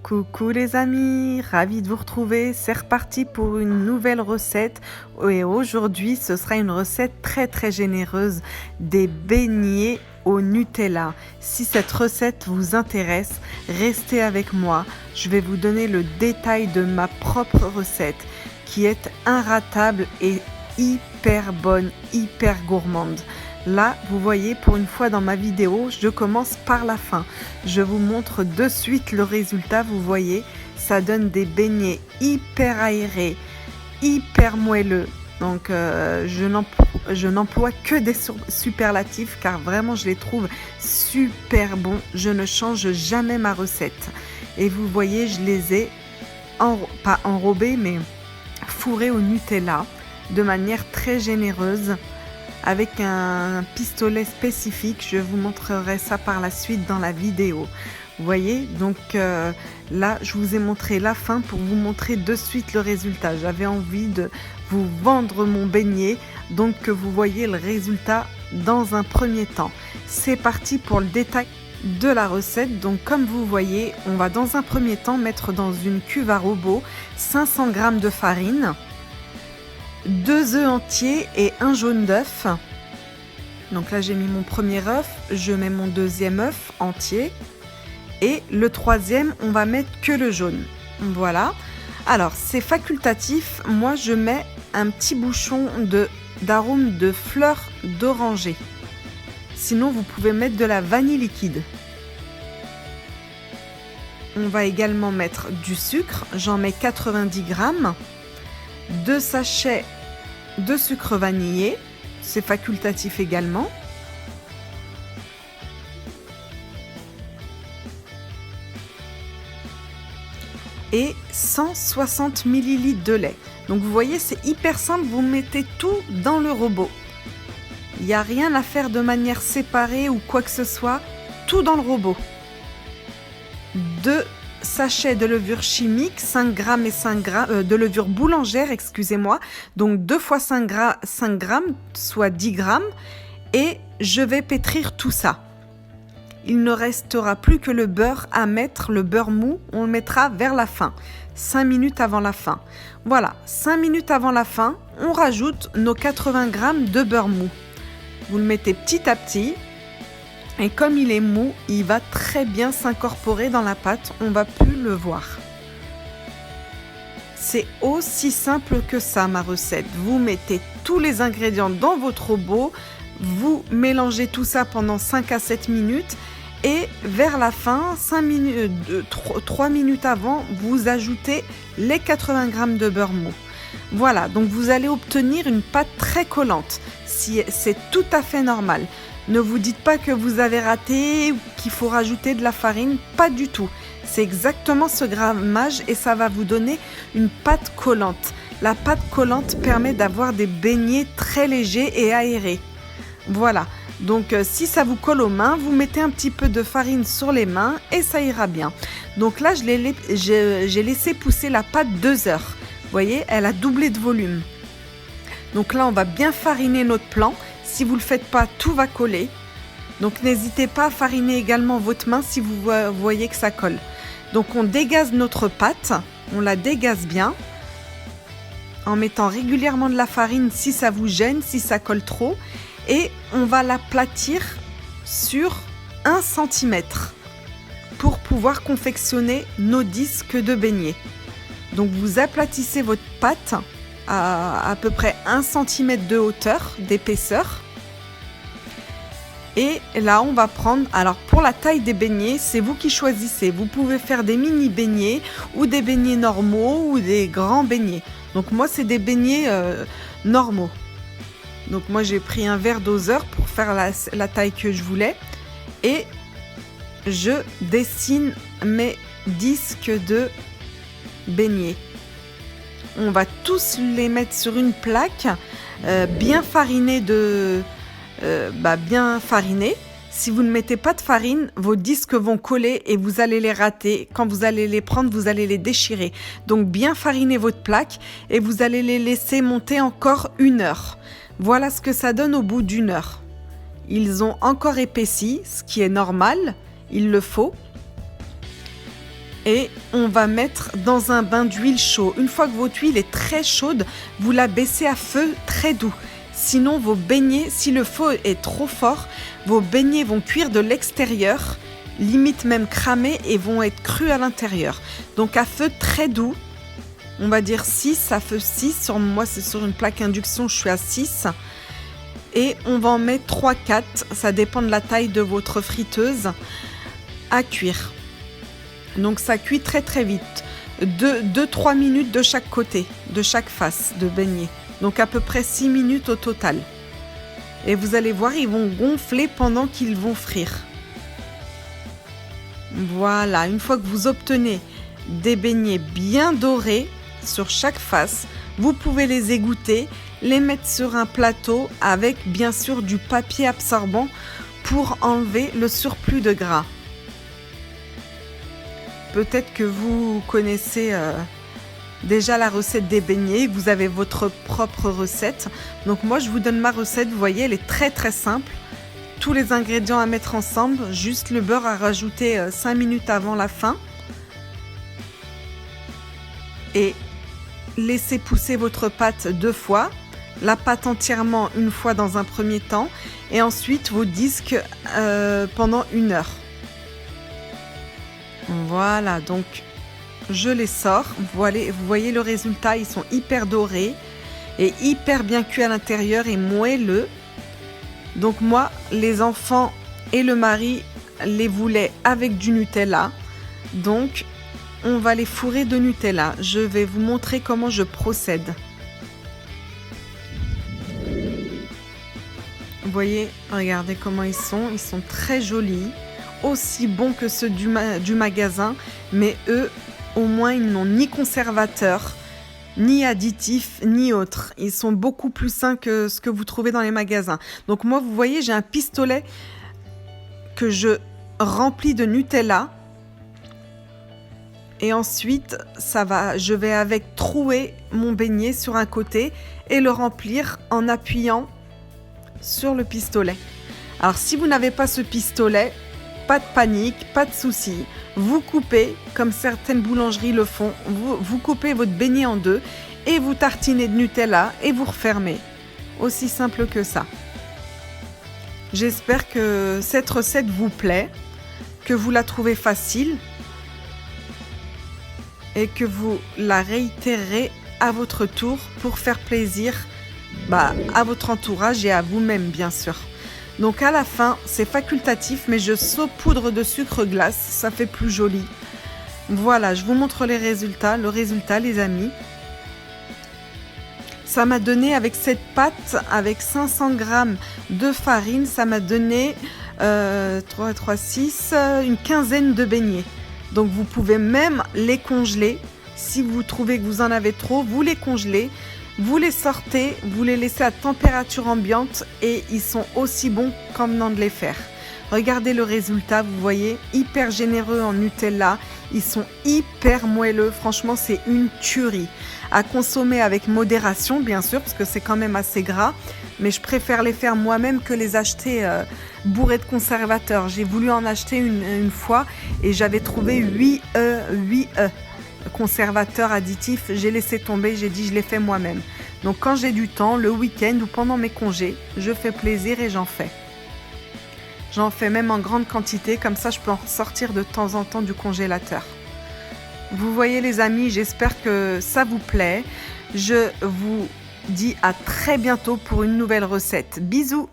Coucou les amis, ravi de vous retrouver. C'est reparti pour une nouvelle recette et aujourd'hui ce sera une recette très généreuse, des beignets au Nutella. Si cette recette vous intéresse, restez avec moi. Je vais vous donner le détail de ma propre recette qui est inratable et hyper bonne, hyper gourmande. Là, vous voyez, pour une fois dans ma vidéo, je commence par la fin. Je vous montre de suite le résultat. Vous voyez, ça donne des beignets hyper aérés, hyper moelleux. Donc, je n'emploie que des superlatifs car vraiment, je les trouve super bons. Je ne change jamais ma recette. Et vous voyez, je les ai, pas enrobés, mais fourrés au Nutella de manière très généreuse, avec un pistolet spécifique. Je vous montrerai ça par la suite dans la vidéo. Vous voyez, donc là, je vous ai montré la fin pour vous montrer de suite le résultat. J'avais envie de vous vendre mon beignet, donc que vous voyez le résultat dans un premier temps. C'est parti pour le détail de la recette. Donc comme vous voyez, on va dans un premier temps mettre dans une cuve à robot 500 g de farine, 2 œufs entiers et un jaune d'œuf. Donc là j'ai mis mon premier œuf, je mets mon deuxième œuf entier et le troisième on va mettre que le jaune. Voilà. Alors c'est facultatif, moi je mets un petit bouchon d'arôme de fleurs d'oranger. Sinon vous pouvez mettre de la vanille liquide. On va également mettre du sucre, j'en mets 90 g. 2 sachets de sucre vanillé, c'est facultatif également. Et 160 ml de lait. Donc vous voyez, c'est hyper simple, vous mettez tout dans le robot. Il n'y a rien à faire de manière séparée ou quoi que ce soit, tout dans le robot. 2 sachets de levure chimique, 5 g et 5 g de levure boulangère, excusez-moi. Donc 2 fois 5 g, soit 10 g. Et je vais pétrir tout ça. Il ne restera plus que le beurre à mettre, le beurre mou, on le mettra vers la fin, 5 minutes avant la fin. Voilà, 5 minutes avant la fin, on rajoute nos 80 g de beurre mou. Vous le mettez petit à petit. Et comme il est mou, il va très bien s'incorporer dans la pâte, on ne va plus le voir. C'est aussi simple que ça ma recette. Vous mettez tous les ingrédients dans votre robot, vous mélangez tout ça pendant 5 à 7 minutes et vers la fin, 3 minutes avant, vous ajoutez les 80 g de beurre mou. Voilà, donc vous allez obtenir une pâte très collante. C'est tout à fait normal. Ne vous dites pas que vous avez raté ou qu'il faut rajouter de la farine, pas du tout. C'est exactement ce grammage et ça va vous donner une pâte collante. La pâte collante permet d'avoir des beignets très légers et aérés. Voilà, donc si ça vous colle aux mains, vous mettez un petit peu de farine sur les mains et ça ira bien. Donc là, j'ai laissé pousser la pâte 2 heures. Vous voyez, elle a doublé de volume. Donc là, on va bien fariner notre plan. Si vous ne le faites pas, tout va coller. Donc n'hésitez pas à fariner également votre main si vous voyez que ça colle. Donc on dégaze notre pâte, on la dégaze bien en mettant régulièrement de la farine si ça vous gêne, si ça colle trop. Et on va l'aplatir sur 1 cm pour pouvoir confectionner nos disques de beignets. Donc vous aplatissez votre pâte à peu près 1 cm de hauteur, d'épaisseur. Et là, on va prendre, alors pour la taille des beignets, c'est vous qui choisissez. Vous pouvez faire des mini beignets ou des beignets normaux ou des grands beignets. Donc moi, c'est des beignets normaux. Donc moi, j'ai pris un verre doseur pour faire la taille que je voulais. Et je dessine mes disques de beignets. On va tous les mettre sur une plaque bien farinée bien farinée. Si vous ne mettez pas de farine, vos disques vont coller et vous allez les rater. Quand vous allez les prendre, vous allez les déchirer. Donc bien fariner votre plaque et vous allez les laisser monter encore 1 heure. Voilà ce que ça donne au bout d'1 heure. Ils ont encore épaissi, ce qui est normal, il le faut. Et on va mettre dans un bain d'huile chaud. Une fois que votre huile est très chaude, vous la baissez à feu très doux. Sinon, vos beignets, si le feu est trop fort, vos beignets vont cuire de l'extérieur, limite même cramer, et vont être crus à l'intérieur. Donc à feu très doux, on va dire 6, à feu 6. Sur moi, c'est sur une plaque induction, je suis à 6. Et on va en mettre 3-4, ça dépend de la taille de votre friteuse, à cuire. Donc ça cuit très très vite, 2-3 minutes de chaque côté, de chaque face de beignet. Donc à peu près 6 minutes au total. Et vous allez voir, ils vont gonfler pendant qu'ils vont frire. Voilà, une fois que vous obtenez des beignets bien dorés sur chaque face, vous pouvez les égoutter, les mettre sur un plateau avec bien sûr du papier absorbant pour enlever le surplus de gras. Peut-être que vous connaissez déjà la recette des beignets, vous avez votre propre recette. Donc moi, je vous donne ma recette, vous voyez, elle est très très simple. Tous les ingrédients à mettre ensemble, juste le beurre à rajouter 5 minutes avant la fin. Et laissez pousser votre pâte 2 fois. La pâte entièrement une fois dans un premier temps. Et ensuite vos disques pendant 1 heure. Voilà, donc je les sors. Vous voyez le résultat, ils sont hyper dorés et hyper bien cuits à l'intérieur et moelleux. Donc moi, les enfants et le mari les voulaient avec du Nutella. Donc on va les fourrer de Nutella. Je vais vous montrer comment je procède. Vous voyez, regardez comment ils sont très jolis. Aussi bons que ceux du magasin, mais eux, au moins, ils n'ont ni conservateur, ni additifs, ni autres. Ils sont beaucoup plus sains que ce que vous trouvez dans les magasins. Donc moi, vous voyez, j'ai un pistolet que je remplis de Nutella. Et ensuite, je vais avec trouer mon beignet sur un côté et le remplir en appuyant sur le pistolet. Alors, si vous n'avez pas ce pistolet, pas de panique, pas de souci. Vous coupez, comme certaines boulangeries le font, vous coupez votre beignet en 2 et vous tartinez de Nutella et vous refermez. Aussi simple que ça. J'espère que cette recette vous plaît, que vous la trouvez facile et que vous la réitérerez à votre tour pour faire plaisir à votre entourage et à vous-même, bien sûr. Donc à la fin, c'est facultatif, mais je saupoudre de sucre glace, ça fait plus joli. Voilà, je vous montre les résultats. Le résultat, les amis, ça m'a donné avec cette pâte, avec 500 g de farine, ça m'a donné 6, une quinzaine de beignets. Donc vous pouvez même les congeler. Si vous trouvez que vous en avez trop, vous les congelez. Vous les sortez, vous les laissez à température ambiante et ils sont aussi bons qu'en venant de les faire. Regardez le résultat, vous voyez, hyper généreux en Nutella. Ils sont hyper moelleux, franchement c'est une tuerie. À consommer avec modération bien sûr, parce que c'est quand même assez gras. Mais je préfère les faire moi-même que les acheter bourrés de conservateurs. J'ai voulu en acheter une fois et j'avais trouvé 8 conservateurs additifs, j'ai laissé tomber, j'ai dit je les fais moi-même. Donc quand j'ai du temps, le week-end ou pendant mes congés, je fais plaisir et j'en fais. J'en fais même en grande quantité, comme ça je peux en sortir de temps en temps du congélateur. Vous voyez les amis, j'espère que ça vous plaît. Je vous dis à très bientôt pour une nouvelle recette. Bisous!